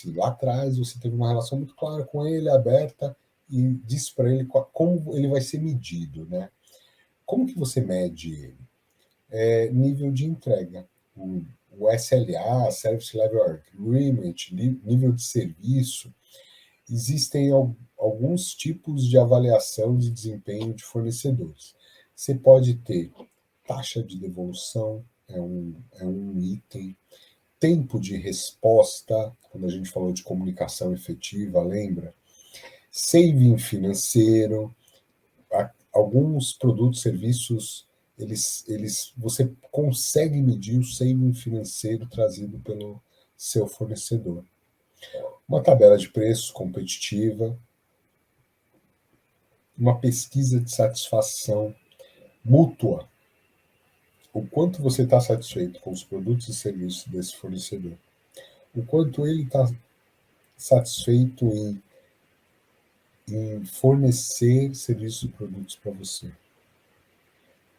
lá atrás você teve uma relação muito clara com ele, aberta, e disse para ele como ele vai ser medido, né? Como que você mede ele? Nível de entrega. O SLA, Service Level Agreement, nível de serviço. Existem alguns tipos de avaliação de desempenho de fornecedores. Você pode ter taxa de devolução, é um item. Tempo de resposta, quando a gente falou de comunicação efetiva, lembra? Saving financeiro, alguns produtos, serviços, você consegue medir o saving financeiro trazido pelo seu fornecedor. Uma tabela de preços competitiva, uma pesquisa de satisfação mútua. O quanto você está satisfeito com os produtos e serviços desse fornecedor. O quanto ele está satisfeito em fornecer serviços e produtos para você.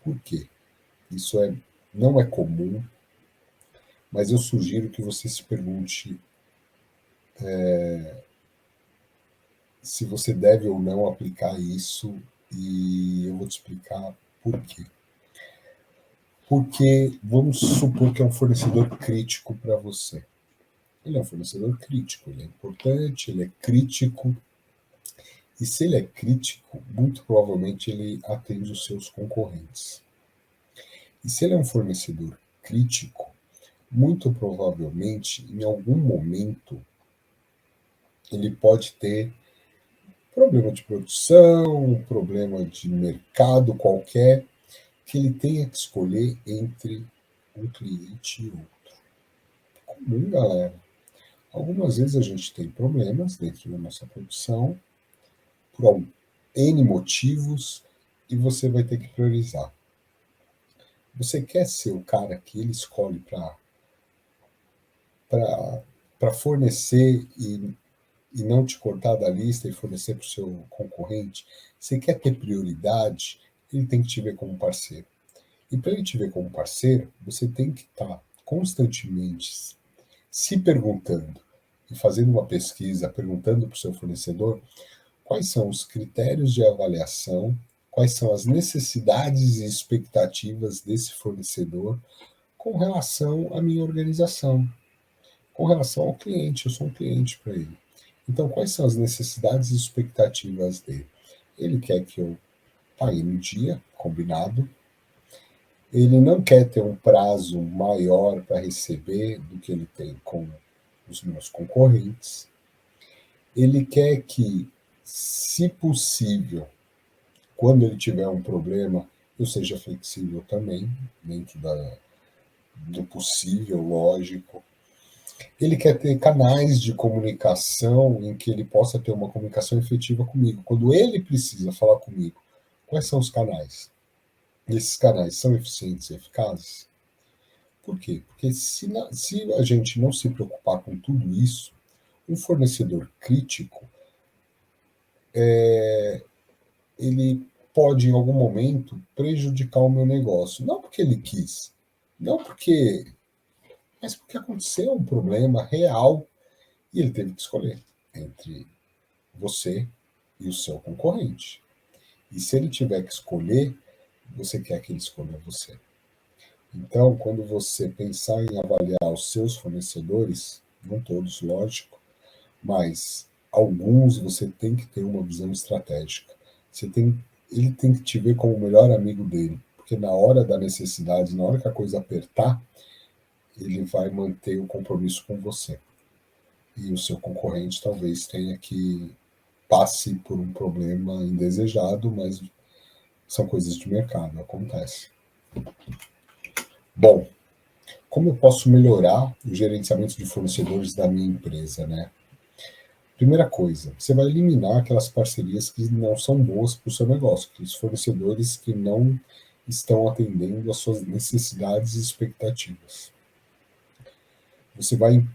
Por quê? Isso não é comum, mas eu sugiro que você se pergunte se você deve ou não aplicar isso, e eu vou te explicar por quê. Porque vamos supor que é um fornecedor crítico para você. Ele é um fornecedor crítico, ele é importante, ele é crítico, e se ele é crítico, muito provavelmente ele atende os seus concorrentes. E se ele é um fornecedor crítico, muito provavelmente, em algum momento, ele pode ter problema de produção, problema de mercado qualquer, que ele tenha que escolher entre um cliente e outro. Comum, galera. Algumas vezes a gente tem problemas dentro da nossa produção, por N motivos, e você vai ter que priorizar. Você quer ser o cara que ele escolhe para fornecer e não te cortar da lista e fornecer para o seu concorrente? Você quer ter prioridade? Ele tem que te ver como parceiro. E para ele te ver como parceiro, você tem que estar constantemente se perguntando e fazendo uma pesquisa, perguntando para o seu fornecedor quais são os critérios de avaliação, quais são as necessidades e expectativas desse fornecedor com relação à minha organização, com relação ao cliente. Eu sou um cliente para ele. Então, quais são as necessidades e expectativas dele? Ele quer que eu pague no dia, combinado. Ele não quer ter um prazo maior para receber do que ele tem com os meus concorrentes. Ele quer que, se possível, quando ele tiver um problema, eu seja flexível também, dentro do possível, lógico. Ele quer ter canais de comunicação em que ele possa ter uma comunicação efetiva comigo. Quando ele precisa falar comigo, quais são os canais? Esses canais são eficientes e eficazes? Por quê? Porque se a gente não se preocupar com tudo isso, um fornecedor crítico, ele pode, em algum momento, prejudicar o meu negócio. Não porque ele quis, mas porque aconteceu um problema real e ele teve que escolher entre você e o seu concorrente. E se ele tiver que escolher, você quer que ele escolha você. Então, quando você pensar em avaliar os seus fornecedores, não todos, lógico, mas alguns você tem que ter uma visão estratégica. Ele tem que te ver como o melhor amigo dele, porque na hora da necessidade, na hora que a coisa apertar, ele vai manter o compromisso com você. E o seu concorrente talvez tenha que passe por um problema indesejado, mas são coisas de mercado, acontece. Bom, como eu posso melhorar o gerenciamento de fornecedores da minha empresa, né? Primeira coisa, você vai eliminar aquelas parcerias que não são boas para o seu negócio, aqueles fornecedores que não estão atendendo às suas necessidades e expectativas. Você vai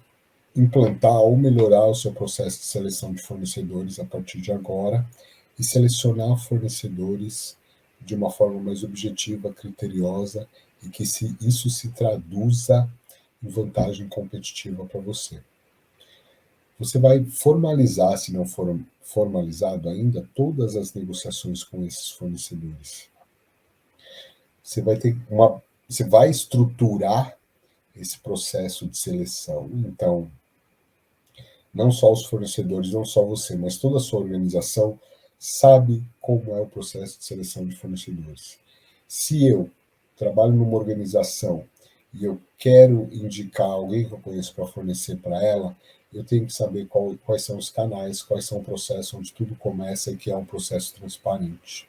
implantar ou melhorar o seu processo de seleção de fornecedores a partir de agora e selecionar fornecedores de uma forma mais objetiva, criteriosa, e que isso se traduza em vantagem competitiva para você. Você vai formalizar, se não for formalizado ainda, todas as negociações com esses fornecedores. Você vai estruturar esse processo de seleção. Então, não só os fornecedores, não só você, mas toda a sua organização sabe como é o processo de seleção de fornecedores. Se eu trabalho numa organização e eu quero indicar alguém que eu conheço para fornecer para ela, eu tenho que saber quais são os canais, quais são o processo onde tudo começa e que é um processo transparente.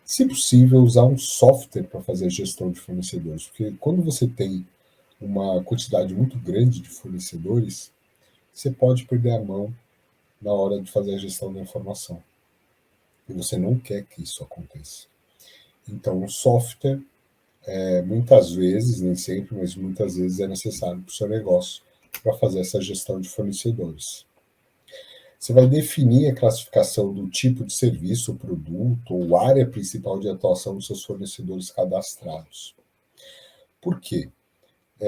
Se possível, usar um software para fazer a gestão de fornecedores, porque quando você tem uma quantidade muito grande de fornecedores, você pode perder a mão na hora de fazer a gestão da informação. E você não quer que isso aconteça. Então, o software, muitas vezes, nem sempre, mas muitas vezes é necessário para o seu negócio para fazer essa gestão de fornecedores. Você vai definir a classificação do tipo de serviço, produto ou área principal de atuação dos seus fornecedores cadastrados. Por quê?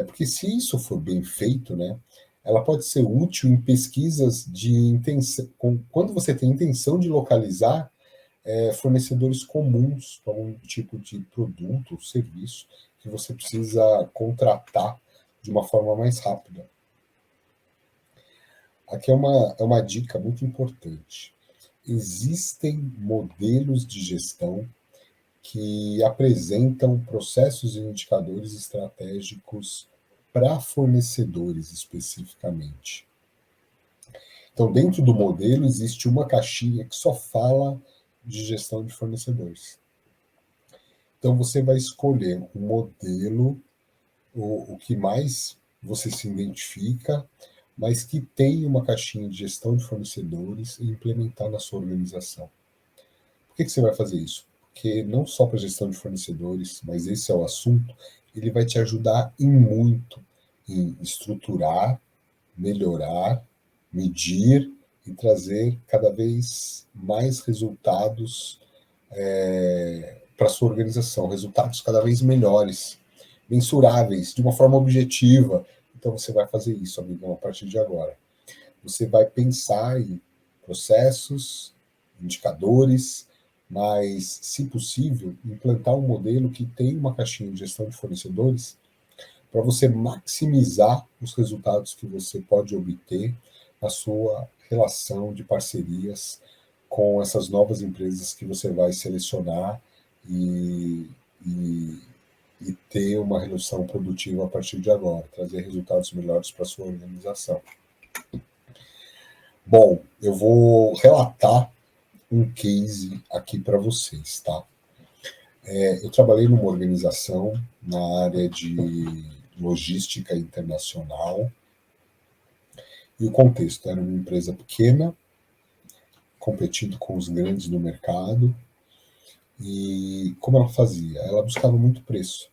Porque se isso for bem feito, né, ela pode ser útil em pesquisas de intenção, quando você tem intenção de localizar fornecedores comuns para um tipo de produto ou serviço que você precisa contratar de uma forma mais rápida. Aqui é uma dica muito importante. Existem modelos de gestão que apresentam processos e indicadores estratégicos para fornecedores especificamente. Então, dentro do modelo, existe uma caixinha que só fala de gestão de fornecedores. Então, você vai escolher um modelo, o que mais você se identifica, mas que tem uma caixinha de gestão de fornecedores e implementar na sua organização. Por que você vai fazer isso? Porque não só para gestão de fornecedores, mas esse é o assunto, ele vai te ajudar em muito em estruturar, melhorar, medir e trazer cada vez mais resultados para a sua organização, resultados cada vez melhores, mensuráveis, de uma forma objetiva. Então você vai fazer isso, amigão, a partir de agora. Você vai pensar em processos, indicadores, mas, se possível, implantar um modelo que tem uma caixinha de gestão de fornecedores para você maximizar os resultados que você pode obter na sua relação de parcerias com essas novas empresas que você vai selecionar e, e, e ter uma redução produtiva a partir de agora, trazer resultados melhores para a sua organização. Bom, eu vou relatar um case aqui para vocês, tá? Eu trabalhei numa organização na área de logística internacional e o contexto era uma empresa pequena, competindo com os grandes no mercado. E como ela fazia? Ela buscava muito preço.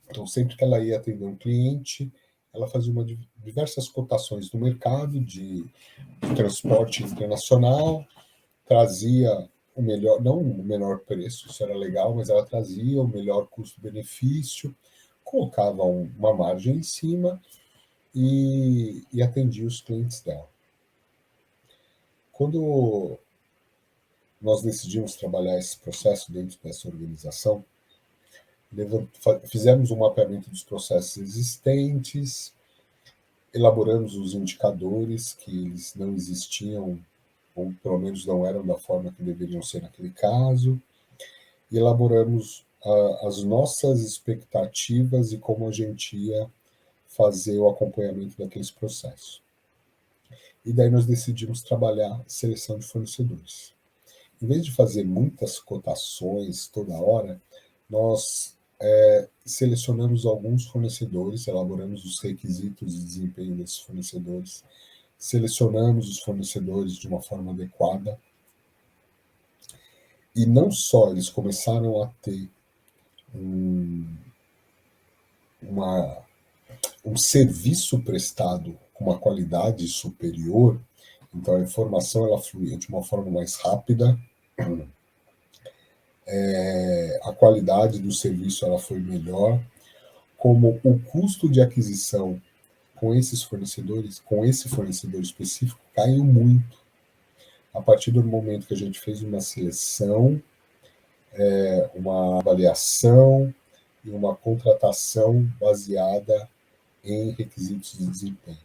Então, sempre que ela ia atender um cliente, ela fazia diversas cotações no mercado de transporte internacional, trazia o melhor, não o menor preço, isso era legal, mas ela trazia o melhor custo-benefício, colocava uma margem em cima e atendia os clientes dela. Quando nós decidimos trabalhar esse processo dentro dessa organização, fizemos um mapeamento dos processos existentes, elaboramos os indicadores que eles não existiam, ou pelo menos não eram da forma que deveriam ser naquele caso, e elaboramos as nossas expectativas e como a gente ia fazer o acompanhamento daqueles processos. E daí nós decidimos trabalhar seleção de fornecedores. Em vez de fazer muitas cotações toda hora, nós selecionamos alguns fornecedores, elaboramos os requisitos de desempenho desses fornecedores, selecionamos os fornecedores de uma forma adequada, e não só eles começaram a ter um serviço prestado com uma qualidade superior, então a informação ela fluía de uma forma mais rápida, a qualidade do serviço ela foi melhor, como o custo de aquisição com esses fornecedores, com esse fornecedor específico, caiu muito. A partir do momento que a gente fez uma seleção, uma avaliação e uma contratação baseada em requisitos de desempenho.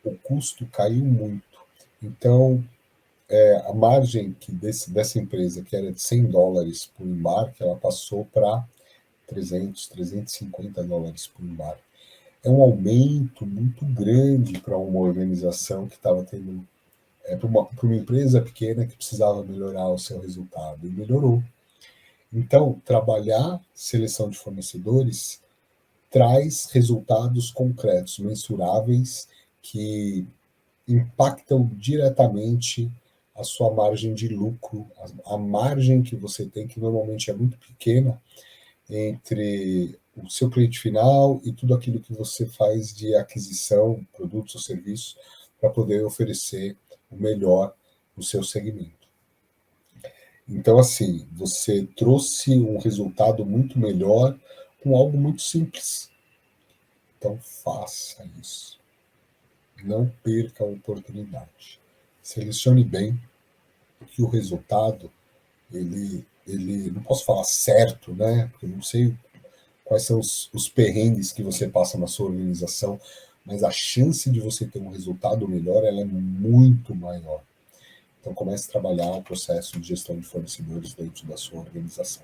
O custo caiu muito. Então, a margem dessa empresa, que era de $100 por embarque, ela passou para 300, $350 por embarque. É um aumento muito grande para uma organização que estava tendo, para uma empresa pequena que precisava melhorar o seu resultado, e melhorou. Então, trabalhar seleção de fornecedores traz resultados concretos, mensuráveis, que impactam diretamente a sua margem de lucro, a margem que você tem, que normalmente é muito pequena, entre o seu cliente final e tudo aquilo que você faz de aquisição, produtos ou serviços, para poder oferecer o melhor no seu segmento. Então, assim, você trouxe um resultado muito melhor com algo muito simples. Então, faça isso. Não perca a oportunidade. Selecione bem, que o resultado, não posso falar certo, né? Porque eu não sei quais são os perrengues que você passa na sua organização, mas a chance de você ter um resultado melhor, ela é muito maior. Então, comece a trabalhar o processo de gestão de fornecedores dentro da sua organização.